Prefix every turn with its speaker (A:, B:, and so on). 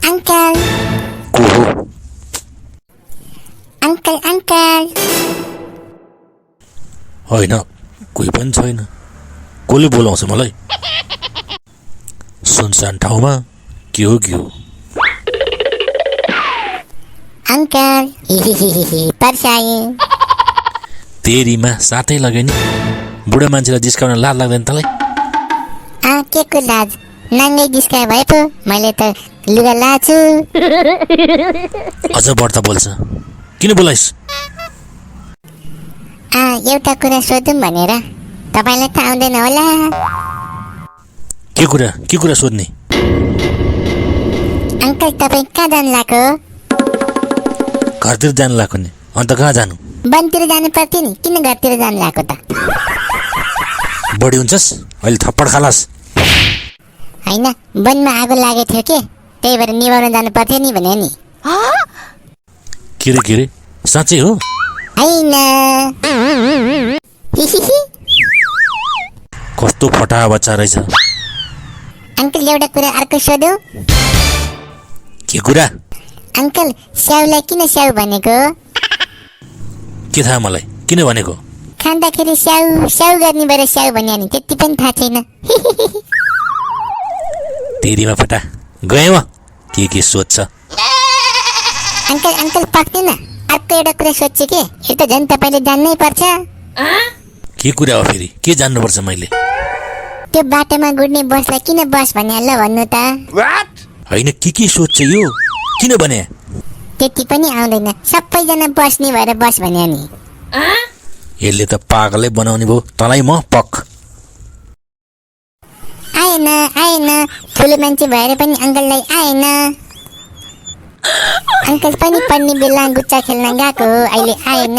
A: Uncle
B: को हो?
A: Uncle uncle
B: होइन, कोही पनि छैन। कसले बोलाउँछ मलाई? सुनसान ठाउँमा के हो के हो?
A: अंकल हिहिहिहि पर्साए।
B: तेरीमा साथै लग्यो नि। बुढा मान्छेलाई जिस्काउन लाज लाग्दैन तँलाई?
A: के को लाज? नाङ्गै डिस्काए भए पो मैले त लुगा लाछु।
B: अझ बढ्ता बोल्छ। किन बोलाइस्?
A: एउटा कुरा सोधौँ भनेर। तपाईँलाई त आउँदैन होला।
B: के कुरा सोध्ने?
A: अंकल तपाईँ कहाँ जानु लाग्यो?
B: घरतिर जानु लाग्यो नि। अन्त कहाँ जानु?
A: वनतिर जानु पर्थ्यो नि, किन घरतिर जानु लाग्यो त?
B: बढी हुन्छस्, अहिले थप्पड खालास।
A: होइन, वनमा आगो लागेको थियो के, त्यही भएर निभाउन जानु पर्थ्यो नि भने नि।
B: के रे साँच्चै हो?
A: होइन।
B: कस्तो फटा बच्चा रहेछ।
A: अंकल एउटा कुरा अर्को सोधौँ?
B: के कुरा?
A: अंकल स्याउलाई किन स्याउ भनेको?
B: के थाहा मलाई, किन भनेको?
A: खाँदाखेरि स्याउ स्याउ गर्ने भएर स्याउ भन्यो नि, त्यति पनि थाहा छैन।
B: तेरीमा फटा गएँ म। के सोध्छ?
A: अंकल पक्दैन। अर्को एउटा कुरा सोध्छु के, यो त झन् तपाईँले जान्नै पर्छ।
B: के कुरा हो फेरि? के जान्नुपर्छ मैले?
A: त्यो बाटोमा गुड्ने बसलाई किन बस भन्या ल भन्नु त?
B: होइन, के सोध्छ यो? किन भने?
A: त्यति पनि आउँदैन, सबैजना बस्ने भएर बस भन्या नि।
B: यसले त पागलै बनाउने भयो तँलाई म पक।
A: आएन ठुलो मान्छे भएर पनि अंकललाई आएन। अंकल पनि पढ्ने बेला गुच्चा खेल्न गएको, अहिले आएन।